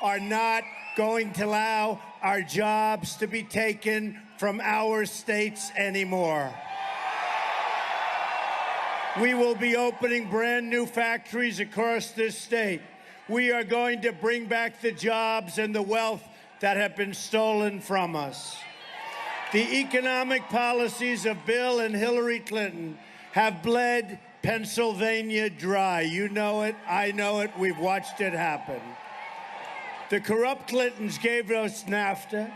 are not going to allow our jobs to be taken from our states anymore. We will be opening brand new factories across this state. We are going to bring back the jobs and the wealth that have been stolen from us. The economic policies of Bill and Hillary Clinton have bled Pennsylvania dry. You know it, I know it, we've watched it happen. The corrupt Clintons gave us NAFTA,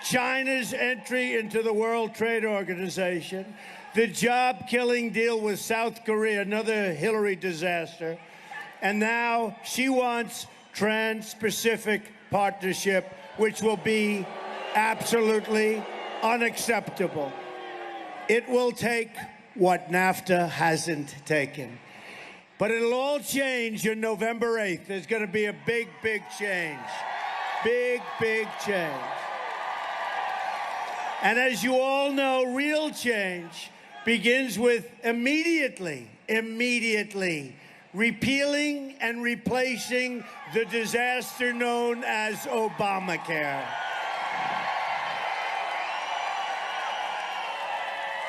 China's entry into the World Trade Organization, the job-killing deal with South Korea, another Hillary disaster, and now she wants Trans-Pacific Partnership, which will be absolutely unacceptable. It will take what NAFTA hasn't taken. But it'll all change on November 8th. There's going to be a big, big change. Big, big change. And as you all know, real change begins with immediately repealing and replacing the disaster known as Obamacare.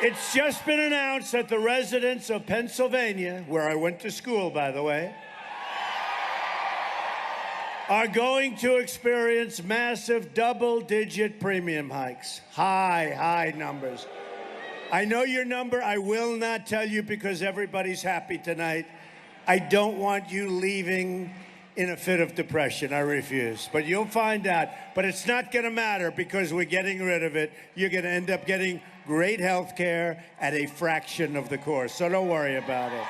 It's just been announced that the residents of Pennsylvania, where I went to school, by the way, are going to experience massive double-digit premium hikes. High numbers. I know your number. I will not tell you because everybody's happy tonight. I don't want you leaving in a fit of depression. I refuse. But you'll find out. But it's not going to matter because we're getting rid of it. You're going to end up getting great health care at a fraction of the cost. So don't worry about it.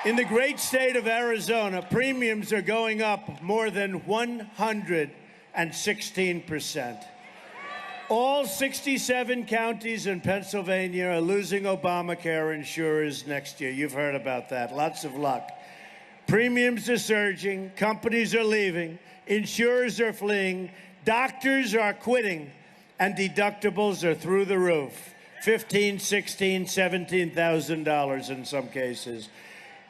In the great state of Arizona, premiums are going up more than 116%. All 67 counties in Pennsylvania are losing Obamacare insurers next year. You've heard about that. Lots of luck. Premiums are surging. Companies are leaving. Insurers are fleeing. Doctors are quitting. And deductibles are through the roof. $15,000, $16,000, $17,000 in some cases.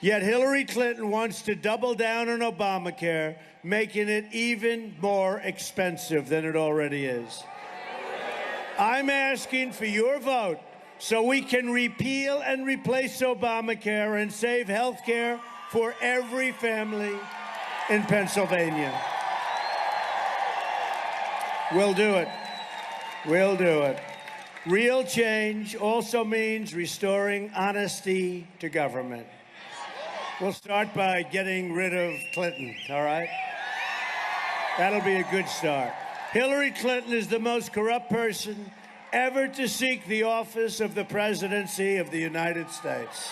Yet Hillary Clinton wants to double down on Obamacare, making it even more expensive than it already is. I'm asking for your vote so we can repeal and replace Obamacare and save health care for every family in Pennsylvania. We'll do it. We'll do it. Real change also means restoring honesty to government. We'll start by getting rid of Clinton, all right? That'll be a good start. Hillary Clinton is the most corrupt person ever to seek the office of the presidency of the United States.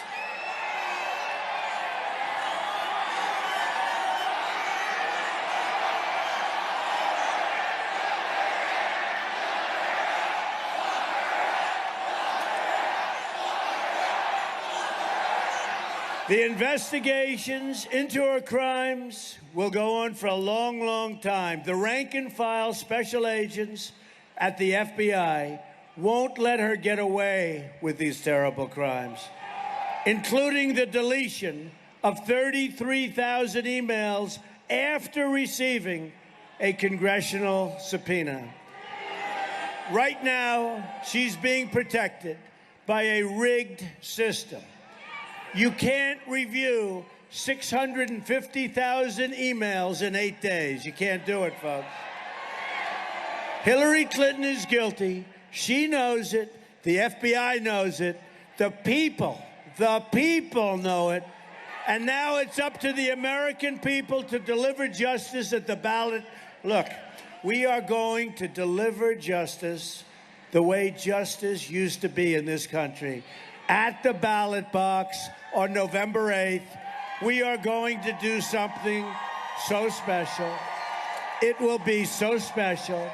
The investigations into her crimes will go on for a long, long time. The rank-and-file special agents at the FBI won't let her get away with these terrible crimes, including the deletion of 33,000 emails after receiving a congressional subpoena. Right now, she's being protected by a rigged system. You can't review 650,000 emails in 8 days. You can't do it, folks. Hillary Clinton is guilty. She knows it. The FBI knows it. The people know it. And now it's up to the American people to deliver justice at the ballot. Look, we are going to deliver justice the way justice used to be in this country. At the ballot box on November 8th, we are going to do something so special. It will be so special.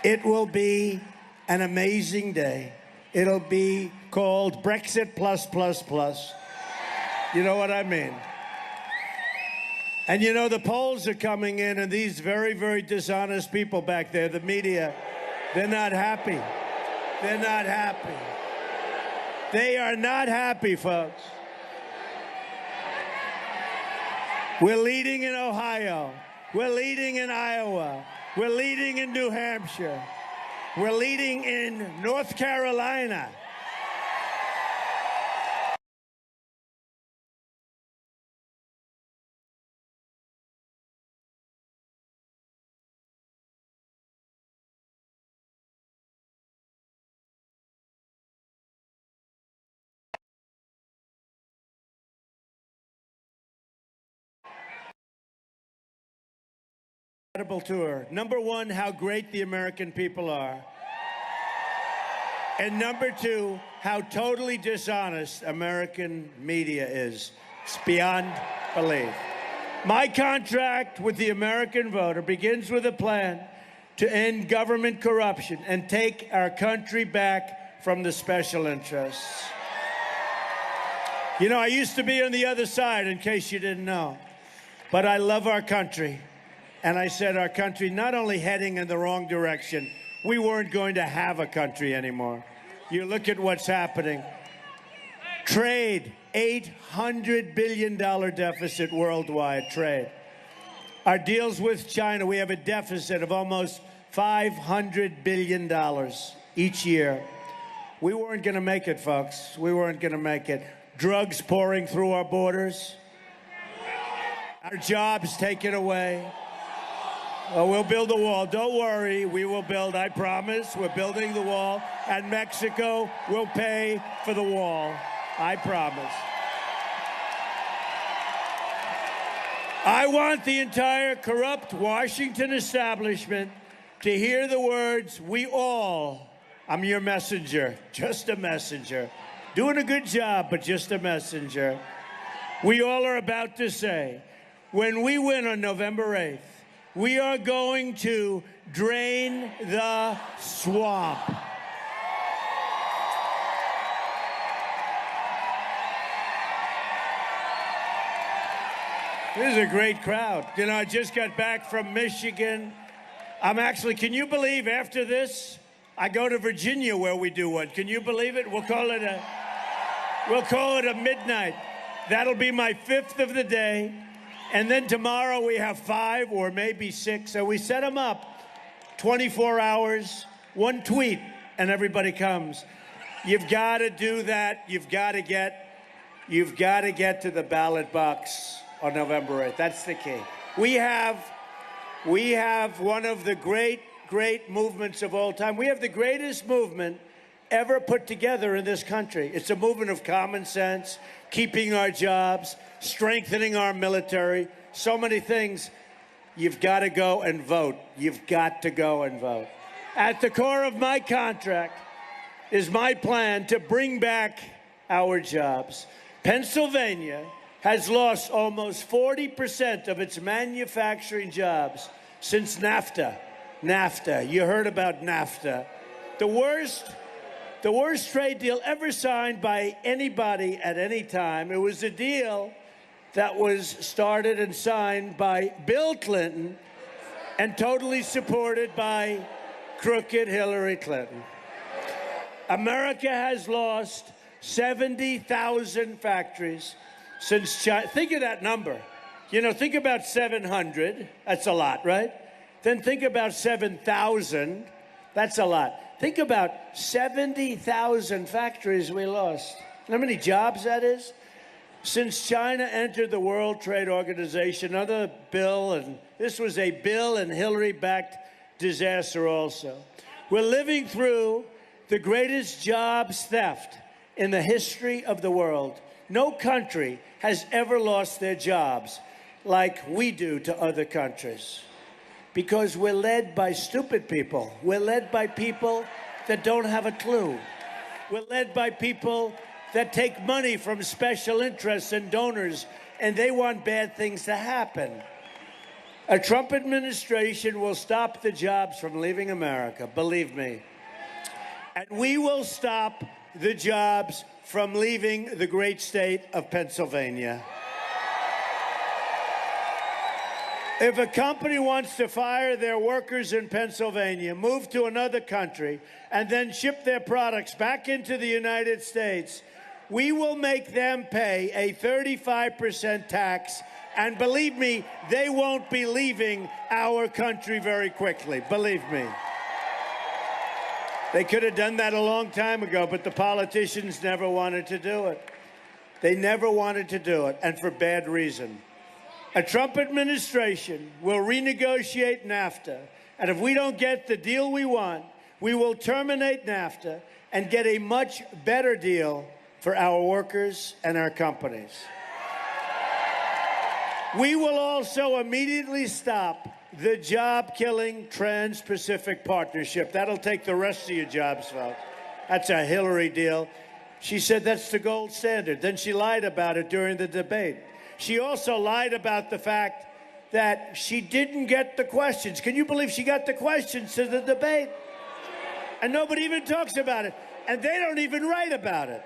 It will be an amazing day. It'll be called Brexit plus plus plus. You know what I mean? And you know, the polls are coming in, and these very, very dishonest people back there, the media, they're not happy. They're not happy. They are not happy, folks. We're leading in Ohio. We're leading in Iowa. We're leading in New Hampshire. We're leading in North Carolina. Incredible tour. Number one, how great the American people are. And number two, how totally dishonest American media is. It's beyond belief. My contract with the American voter begins with a plan to end government corruption and take our country back from the special interests. You know, I used to be on the other side, in case you didn't know. But I love our country. And I said our country not only heading in the wrong direction, we weren't going to have a country anymore. You look at what's happening. Trade, $800 billion deficit worldwide trade. Our deals with China, we have a deficit of almost $500 billion each year. We weren't going to make it, folks. We weren't going to make it. Drugs pouring through our borders. Our jobs taken away. Oh, we'll build the wall. Don't worry. We will build. I promise. We're building the wall. And Mexico will pay for the wall. I promise. I want the entire corrupt Washington establishment to hear the words, we all, I'm your messenger, just a messenger. Doing a good job, but just a messenger. We all are about to say, when we win on November 8th, we are going to drain the swamp. This is a great crowd. You know, I just got back from Michigan. Can you believe after this, I go to Virginia where we do one. Can you believe it? We'll call it a midnight. That'll be my 5th of the day. And then tomorrow we have 5 or maybe 6. So we set them up 24 hours, one tweet, and everybody comes. You've got to do that. You've got to get to the ballot box on November 8th. That's the key. We have one of the great movements of all time. We have the greatest movement ever put together in this country. It's a movement of common sense, keeping our jobs, strengthening our military, so many things. You've got to go and vote. You've got to go and vote. At the core of my contract is my plan to bring back our jobs. Pennsylvania has lost almost 40% of its manufacturing jobs since NAFTA. NAFTA, you heard about NAFTA. The worst trade deal ever signed by anybody at any time. It was a deal that was started and signed by Bill Clinton and totally supported by crooked Hillary Clinton. America has lost 70,000 factories since China. Think of that number. You know, think about 700. That's a lot, right? Then think about 7,000. That's a lot. Think about 70,000 factories we lost. You know how many jobs that is? Since China entered the World Trade Organization, another bill, and this was a Bill and Hillary-backed disaster also. We're living through the greatest jobs theft in the history of the world. No country has ever lost their jobs like we do to other countries. Because we're led by stupid people. We're led by people that don't have a clue. We're led by people that take money from special interests and donors, and they want bad things to happen. A Trump administration will stop the jobs from leaving America, believe me. And we will stop the jobs from leaving the great state of Pennsylvania. If a company wants to fire their workers in Pennsylvania, move to another country, and then ship their products back into the United States, we will make them pay a 35% tax And believe me, they won't be leaving our country very quickly. Believe me. They could have done that a long time ago, but the politicians never wanted to do it. They never wanted to do it, and for bad reason. A Trump administration will renegotiate NAFTA, and if we don't get the deal we want, we will terminate NAFTA and get a much better deal for our workers and our companies. We will also immediately stop the job-killing Trans-Pacific Partnership. That'll take the rest of your jobs, folks. That's a Hillary deal. She said that's the gold standard. Then she lied about it during the debate. She also lied about the fact that she didn't get the questions. Can you believe she got the questions to the debate? And nobody even talks about it. And they don't even write about it.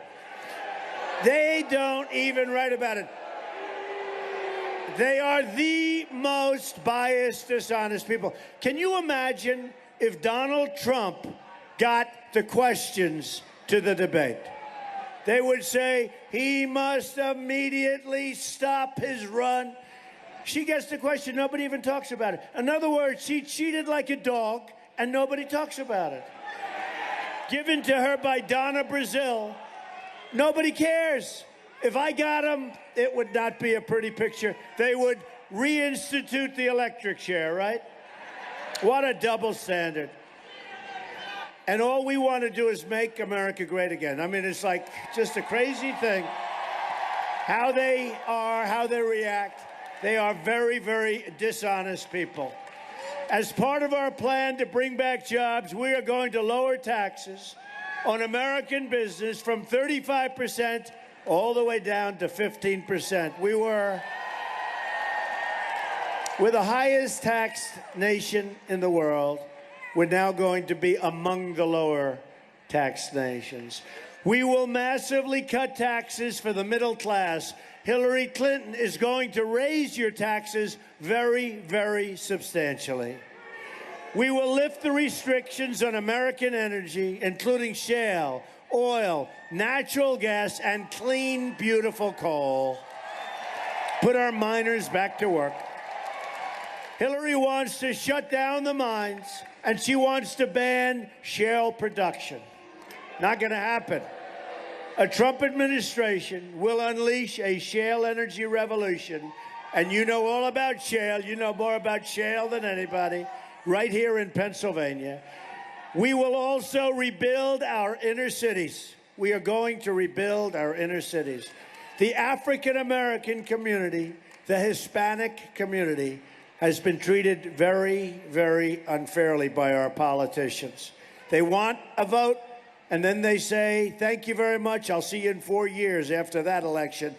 They don't even write about it. They are the most biased, dishonest people. Can you imagine if Donald Trump got the questions to the debate? They would say he must immediately stop his run. She gets the question, nobody even talks about it. In other words, she cheated like a dog, and nobody talks about it. Given to her by Donna Brazile, nobody cares. If I got him, it would not be a pretty picture. They would reinstitute the electric chair, right? What a double standard. And all we want to do is make America great again. I mean, it's like just a crazy thing. How they are, how they react. They are very, very dishonest people. As part of our plan to bring back jobs, we are going to lower taxes on American business from 35% all the way down to 15%. We're the highest taxed nation in the world. We're now going to be among the lower taxed nations. We will massively cut taxes for the middle class. Hillary Clinton is going to raise your taxes very, very substantially. We will lift the restrictions on American energy, including shale, oil, natural gas, and clean, beautiful coal. Put our miners back to work. Hillary wants to shut down the mines, and she wants to ban shale production. Not going to happen. A Trump administration will unleash a shale energy revolution, and you know all about shale. You know more about shale than anybody, right here in Pennsylvania. We will also rebuild our inner cities. We are going to rebuild our inner cities. The African-American community, the Hispanic community, has been treated very, very unfairly by our politicians. They want a vote, and then they say, thank you very much, I'll see you in 4 years after that election.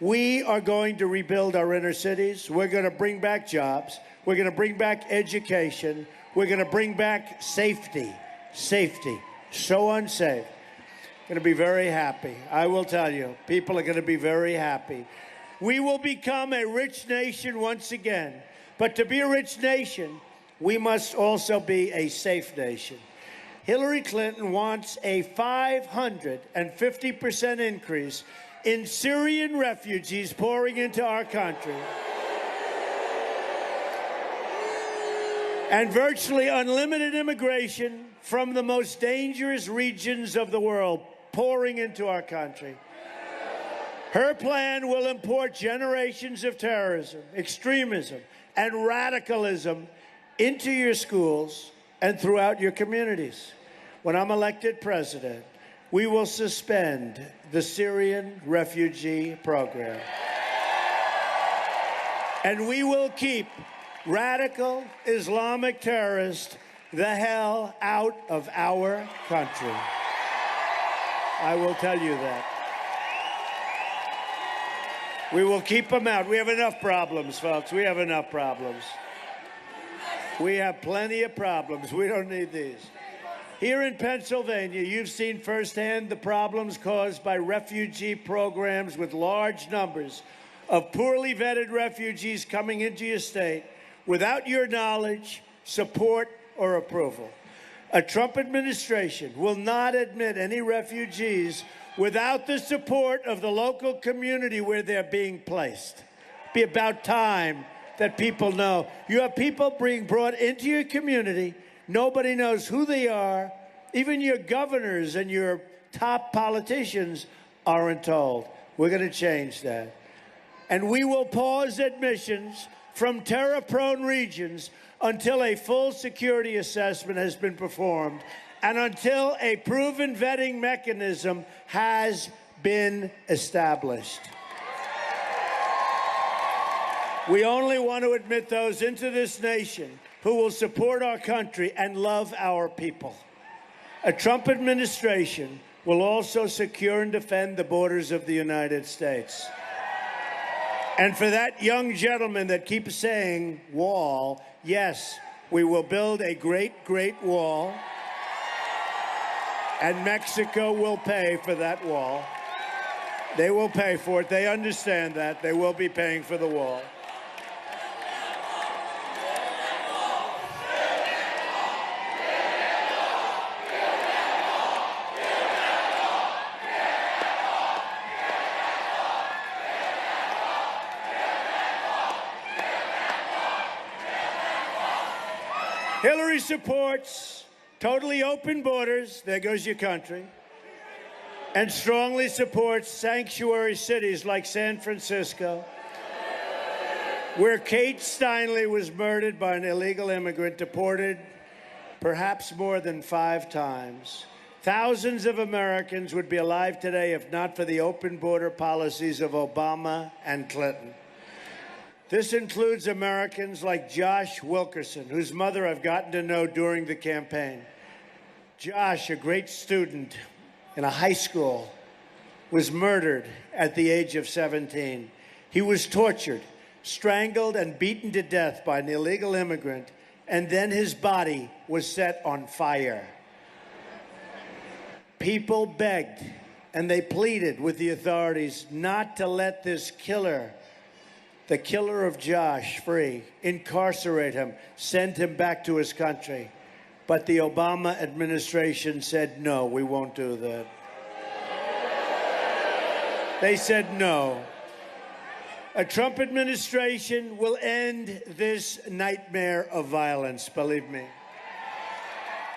We are going to rebuild our inner cities. We're going to bring back jobs. We're going to bring back education. We're going to bring back safety. Safety. So unsafe. Going to be very happy. I will tell you, people are going to be very happy. We will become a rich nation once again. But to be a rich nation, we must also be a safe nation. Hillary Clinton wants a 550% increase in Syrian refugees pouring into our country. And virtually unlimited immigration from the most dangerous regions of the world pouring into our country. Her plan will import generations of terrorism, extremism, and radicalism into your schools and throughout your communities. When I'm elected president, we will suspend the Syrian refugee program. And we will keep radical Islamic terrorists the hell out of our country. I will tell you that. We will keep them out. We have enough problems, folks. We have enough problems. We have plenty of problems. We don't need these. Here in Pennsylvania, you've seen firsthand the problems caused by refugee programs with large numbers of poorly vetted refugees coming into your state without your knowledge, support, or approval. A Trump administration will not admit any refugees without the support of the local community where they're being placed. be about time that people know. You have people being brought into your community. Nobody knows who they are. Even your governors and your top politicians aren't told. We're going to change that. And we will pause admissions from terror-prone regions until a full security assessment has been performed and until a proven vetting mechanism has been established. We only want to admit those into this nation who will support our country and love our people. A Trump administration will also secure and defend the borders of the United States. And for that young gentleman that keeps saying wall, yes, we will build a great, great wall, and Mexico will pay for that wall. They will pay for it. They understand that. They will be paying for the wall. Hillary supports totally open borders, there goes your country, and strongly supports sanctuary cities like San Francisco, where Kate Steinle was murdered by an illegal immigrant, deported perhaps more than 5 times. Thousands of Americans would be alive today if not for the open border policies of Obama and Clinton. This includes Americans like Josh Wilkerson, whose mother I've gotten to know during the campaign. Josh, a great student in a high school, was murdered at the age of 17. He was tortured, strangled, and beaten to death by an illegal immigrant, and then his body was set on fire. People begged and they pleaded with the authorities not to let this killer, the killer of Josh, free, incarcerate him, send him back to his country. But the Obama administration said, no, we won't do that. They said no. A Trump administration will end this nightmare of violence, believe me.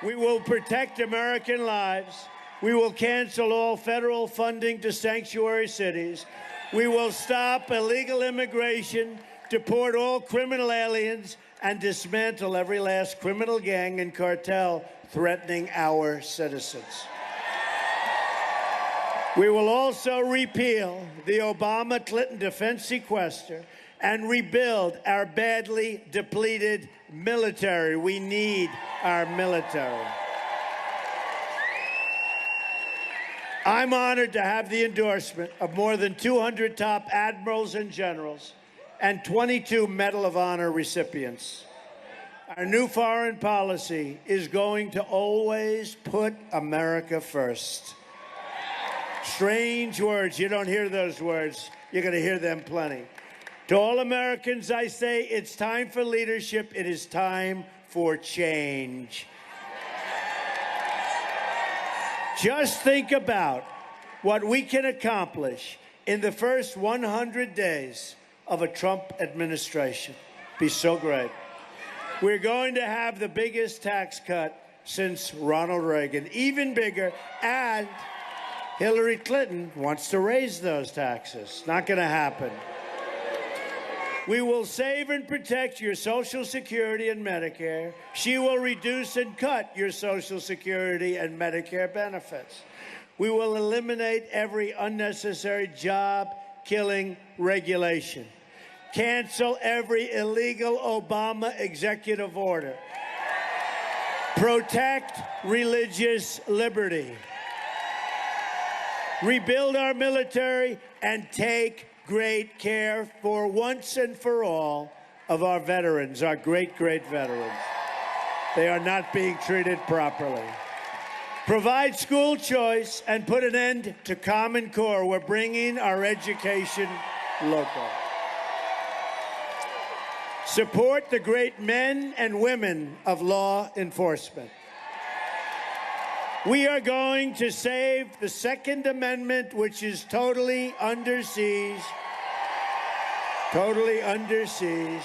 We will protect American lives. We will cancel all federal funding to sanctuary cities. We will stop illegal immigration, deport all criminal aliens, and dismantle every last criminal gang and cartel threatening our citizens. We will also repeal the Obama-Clinton defense sequester and rebuild our badly depleted military. We need our military. I'm honored to have the endorsement of more than 200 top admirals and generals and 22 Medal of Honor recipients. Our new foreign policy is going to always put America first. Strange words. You don't hear those words. You're going to hear them plenty. To all Americans, I say it's time for leadership. It is time for change. Just think about what we can accomplish in the first 100 days of a Trump administration. Be so great. We're going to have the biggest tax cut since Ronald Reagan, even bigger, and Hillary Clinton wants to raise those taxes. Not going to happen. We will save and protect your Social Security and Medicare. She will reduce and cut your Social Security and Medicare benefits. We will eliminate every unnecessary job-killing regulation. Cancel every illegal Obama executive order. Protect religious liberty. Rebuild our military and take great care for once and for all of our veterans, our great, great veterans. They are not being treated properly. Provide school choice and put an end to Common Core. We're bringing our education local. Support the great men and women of law enforcement. We are going to save the Second Amendment, which is totally under siege. totally under siege.